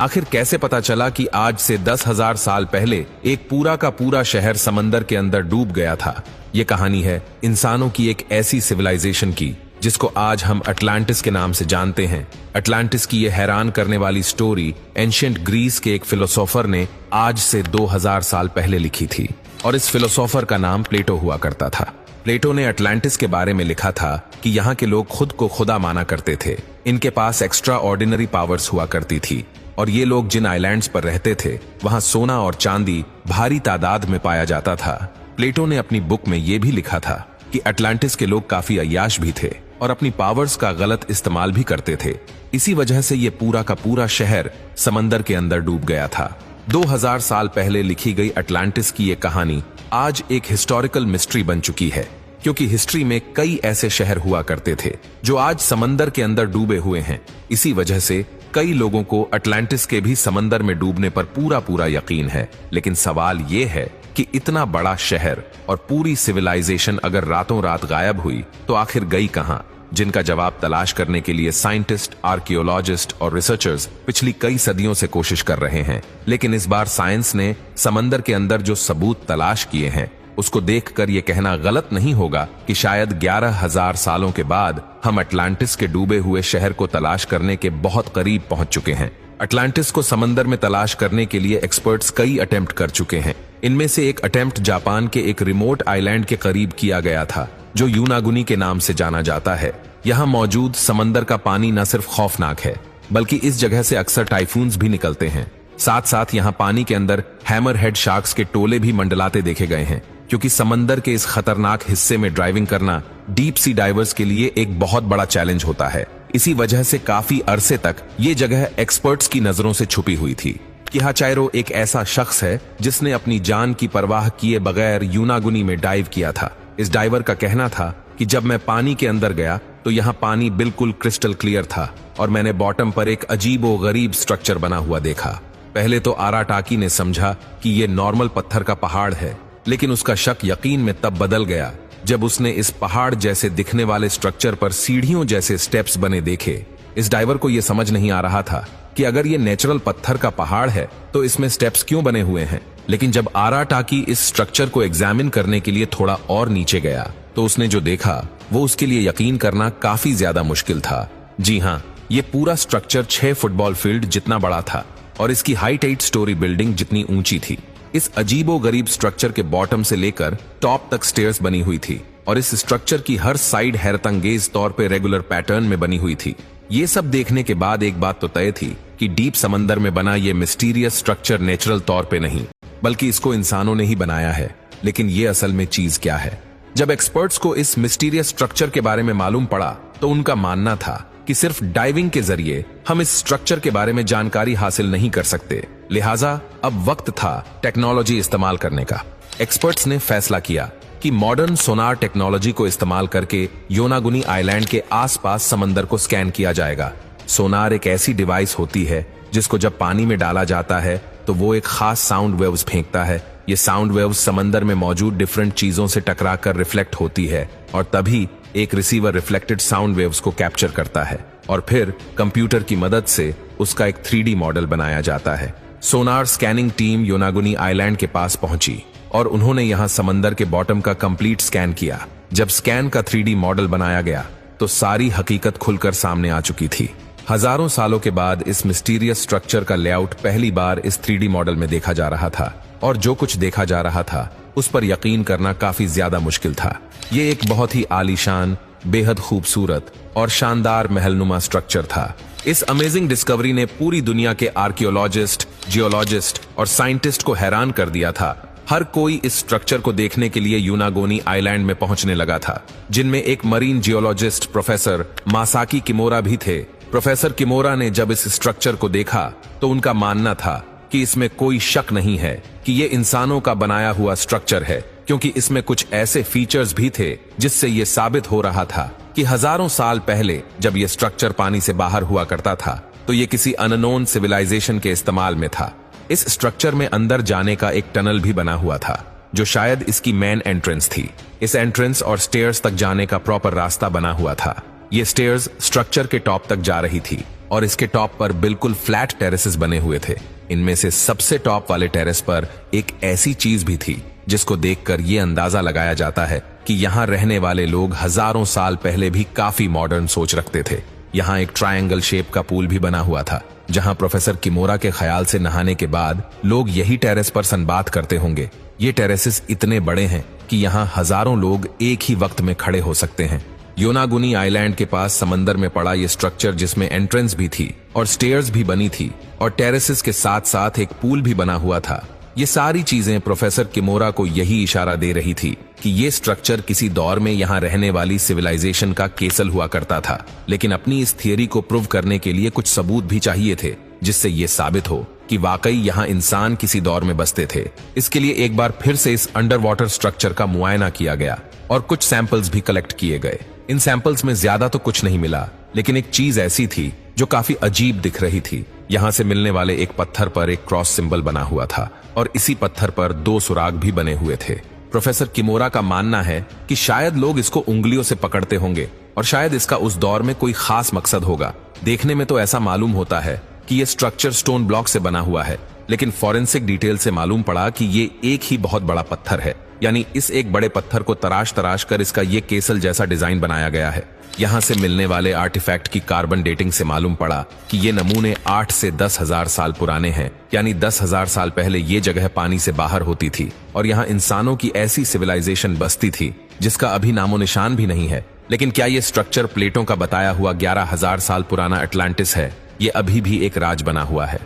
आखिर कैसे पता चला कि आज से 10,000 साल पहले एक पूरा का पूरा शहर समंदर के अंदर डूब गया था? ये कहानी है इंसानों की एक ऐसी सिविलाइजेशन की जिसको आज हम अटलांटिस के नाम से जानते हैं। अटलांटिस की ये हैरान करने वाली स्टोरी एंशिएंट ग्रीस के एक फिलोसोफर ने आज से 2000 साल पहले लिखी थी और इस फिलोसोफर का नाम प्लेटो हुआ करता था। प्लेटो ने अटलांटिस के बारे में लिखा था कि यहाँ के लोग खुद को खुदा माना करते थे, इनके पास एक्स्ट्रा ऑर्डिनरी पावर्स हुआ करती थी और ये लोग जिन आइलैंड्स पर रहते थे वहां सोना और चांदी भारी तादाद में पाया जाता था। प्लेटो ने अपनी बुक में यह भी लिखा था कि अटलांटिस के लोग काफी अय्याश भी थे और अपनी पावर्स का गलत इस्तेमाल भी करते थे। इसी वजह से ये पूरा का पूरा शहर समंदर के अंदर डूब गया था। 2000 साल पहले लिखी गई अटलांटिस की ये कहानी आज एक हिस्टोरिकल मिस्ट्री बन चुकी है, क्योंकि हिस्ट्री में कई ऐसे शहर हुआ करते थे जो आज समंदर के अंदर डूबे हुए हैं। इसी वजह से कई लोगों को अटलांटिस के भी समंदर में डूबने पर पूरा पूरा यकीन है। लेकिन सवाल ये है कि इतना बड़ा शहर और पूरी सिविलाइजेशन अगर रातों रात गायब हुई तो आखिर गई कहां? जिनका जवाब तलाश करने के लिए साइंटिस्ट, आर्कियोलॉजिस्ट और रिसर्चर्स पिछली कई सदियों से कोशिश कर रहे हैं। लेकिन इस बार साइंस ने समंदर के अंदर जो सबूत तलाश किए हैं उसको देखकर यह कहना गलत नहीं होगा कि शायद 11,000 सालों के बाद हम अटलांटिस के डूबे हुए शहर को तलाश करने के बहुत करीब पहुंच चुके हैं। अटलांटिस को समंदर में तलाश करने के लिए एक्सपर्ट्स कई अटेम्प्ट कर चुके हैं। इनमें से एक अटेम्प्ट जापान के एक रिमोट आइलैंड के करीब किया गया था जो यूनागुनी के नाम से जाना जाता है। यहाँ मौजूद समंदर का पानी न सिर्फ खौफनाक है बल्कि इस जगह से अक्सर टाइफून्स भी निकलते हैं। साथ साथ यहाँ पानी के अंदर हैमरहेड शार्क्स के टोले भी मंडलाते देखे गए हैं, क्योंकि समंदर के इस खतरनाक हिस्से में ड्राइविंग करना डीप सी डाइवर्स के लिए एक बहुत बड़ा चैलेंज होता है। इसी वजह से काफी अरसे तक ये जगह एक्सपर्ट्स की नजरों से छुपी हुई थी। किहाचायरो एक ऐसा शख्स है जिसने अपनी जान की परवाह किए बगैर यूनागुनी में डाइव किया था। इस डाइवर का कहना था कि जब मैं पानी के अंदर गया तो यहाँ पानी बिल्कुल क्रिस्टल क्लियर था और मैंने बॉटम पर एक अजीबो गरीब स्ट्रक्चर बना हुआ देखा। पहले तो आराटाकी ने समझा कि ये नॉर्मल पत्थर का पहाड़ है, लेकिन उसका शक यकीन में तब बदल गया जब उसने इस पहाड़ जैसे दिखने वाले स्ट्रक्चर पर सीढ़ियों जैसे स्टेप्स बने देखे। इस डाइवर को यह समझ नहीं आ रहा था कि अगर ये नेचुरल पत्थर का पहाड़ है तो इसमें स्टेप्स क्यों बने हुए हैं। लेकिन जब आराटाकी इस स्ट्रक्चर को एग्जामिन करने के लिए थोड़ा और नीचे गया तो उसने जो देखा वो उसके लिए यकीन करना काफी ज्यादा मुश्किल था। जी हाँ, ये पूरा स्ट्रक्चर 6 फुटबॉल फील्ड जितना बड़ा था और इसकी हाइट 8 स्टोरी बिल्डिंग जितनी ऊंची थी। इस अजीबो गरीब स्ट्रक्चर के बॉटम से लेकर टॉप तक स्टेयर्स बनी हुई थी और इस स्ट्रक्चर की हर साइड हैरतअंगेज तौर पे रेगुलर पैटर्न में बनी हुई थी। ये सब देखने के बाद एक बात तो तय थी कि डीप समंदर में बना ये मिस्टीरियस स्ट्रक्चर नेचुरल तौर पे नहीं बल्कि इसको इंसानों ने ही बनाया है। लेकिन ये असल में चीज क्या है? जब एक्सपर्ट्स को इस मिस्टीरियस स्ट्रक्चर के बारे में मालूम पड़ा तो उनका मानना था कि सिर्फ डाइविंग के जरिए हम इस स्ट्रक्चर के बारे में जानकारी हासिल नहीं कर सकते, लिहाजा अब वक्त था टेक्नोलॉजी इस्तेमाल करने का। एक्सपर्ट्स ने फैसला किया कि मॉडर्न सोनार टेक्नोलॉजी को इस्तेमाल करके योनागुनी आइलैंड के आसपास समंदर को स्कैन किया जाएगा। सोनार एक ऐसी डिवाइस होती है जिसको जब पानी में डाला जाता है तो वो एक खास साउंड वेव्स फेंकता है। ये साउंड वेव्स समंदर में मौजूद डिफरेंट चीजों से टकराकर रिफ्लेक्ट होती है और तभी एक रिसीवर रिफ्लेक्टेड साउंड वेव्स को कैप्चर करता है और फिर कंप्यूटर की मदद से उसका एक 3D मॉडल बनाया जाता है। सोनार स्कैनिंग टीम योनागुनी आइलैंड के पास पहुंची और उन्होंने यहां समंदर के बॉटम का कंप्लीट स्कैन किया। जब स्कैन का 3D मॉडल बनाया गया तो सारी हकीकत खुलकर सामने आ चुकी थी। हजारों सालों के बाद इस मिस्टीरियस स्ट्रक्चर का लेआउट पहली बार इस 3D मॉडल में देखा जा रहा था और जो कुछ देखा जा रहा था उस पर यकीन करना काफी ज्यादा मुश्किल था। ये एक बहुत ही आलीशान, बेहद खूबसूरत और शानदार महलनुमा स्ट्रक्चर था। इस अमेजिंग डिस्कवरी ने पूरी दुनिया के आर्कियोलॉजिस्ट, जियोलॉजिस्ट और साइंटिस्ट को हैरान कर दिया था। हर कोई इस स्ट्रक्चर को देखने के लिए यूनागोनी आइलैंड में पहुंचने लगा था, जिनमें एक marine geologist professor Masaki kimura भी थे। प्रोफेसर किमोरा ने जब इस स्ट्रक्चर को देखा तो उनका मानना था कि इसमें कोई शक नहीं है कि ये इंसानों का बनाया हुआ स्ट्रक्चर है, क्योंकि इसमें कुछ ऐसे फीचर्स भी थे जिससे ये साबित हो रहा था कि हजारों साल पहले जब ये स्ट्रक्चर पानी से बाहर हुआ करता था तो ये किसी अननोन सिविलाइजेशन के इस्तेमाल में था। इस स्ट्रक्चर में अंदर जाने का एक टनल भी बना हुआ था जो शायद इसकी मेन एंट्रेंस थी। इस एंट्रेंस और स्टेयर्स तक जाने का प्रॉपर रास्ता बना हुआ था। ये स्टेयर्स स्ट्रक्चर के टॉप तक जा रही थी और इसके टॉप पर बिल्कुल फ्लैट टेरेसेस बने हुए थे। इनमें से सबसे टॉप वाले टेरेस पर एक ऐसी चीज भी थी जिसको देखकर यह अंदाजा लगाया जाता है कि यहाँ रहने वाले लोग हजारों साल पहले भी काफी मॉडर्न सोच रखते थे। यहाँ एक ट्रायंगल शेप का पूल भी बना हुआ था, जहाँ प्रोफेसर किमोरा के ख्याल से नहाने के बाद लोग यही टेरेस पर सनबात करते होंगे। ये टेरेसेस इतने बड़े हैं कि यहाँ हजारों लोग एक ही वक्त में खड़े हो सकते हैं। योनागुनी आइलैंड के पास समंदर में पड़ा ये स्ट्रक्चर, जिसमें एंट्रेंस भी थी और स्टेयर्स भी बनी थी और टेरेसेस के साथ साथ एक पूल भी बना हुआ था। ये सारी चीजें प्रोफेसर किमोरा को यही इशारा दे रही थी कि ये स्ट्रक्चर किसी दौर में यहाँ रहने वाली सिविलाइजेशन का केसल हुआ करता था। लेकिन अपनी इस थियरी को प्रूव करने के लिए कुछ सबूत भी चाहिए थे, जिससे ये साबित हो कि वाकई यहाँ इंसान किसी दौर में बसते थे। इसके लिए एक बार फिर से इस अंडर वाटर स्ट्रक्चर का मुआयना किया गया और कुछ सैंपल्स भी कलेक्ट किए गए। इन सैंपल्स में ज्यादा तो कुछ नहीं मिला, लेकिन एक चीज ऐसी थी जो काफी अजीब दिख रही थी। यहाँ से मिलने वाले एक पत्थर पर एक क्रॉस सिंबल बना हुआ था और इसी पत्थर पर 2 सुराग भी बने हुए थे। प्रोफेसर किमोरा का मानना है कि शायद लोग इसको उंगलियों से पकड़ते होंगे और शायद इसका उस दौर में कोई खास मकसद होगा। देखने में तो ऐसा मालूम होता है कि ये स्ट्रक्चर स्टोन ब्लॉक से बना हुआ है, लेकिन फॉरेंसिक डिटेल से मालूम पड़ा कि ये एक ही बहुत बड़ा पत्थर है। यानी इस एक बड़े पत्थर को तराश तराश कर इसका ये केसल जैसा डिजाइन बनाया गया है। यहाँ से मिलने वाले आर्टिफैक्ट की कार्बन डेटिंग से मालूम पड़ा कि ये नमूने 8 से 10,000 साल पुराने हैं। यानी 10,000 साल पहले ये जगह पानी से बाहर होती थी और यहाँ इंसानों की ऐसी सिविलाइजेशन बसती थी जिसका अभी नामो निशान भी नहीं है। लेकिन क्या ये स्ट्रक्चर प्लेटों का बताया हुआ 11,000 साल पुराना अटलांटिस है? ये अभी भी एक राज बना हुआ है।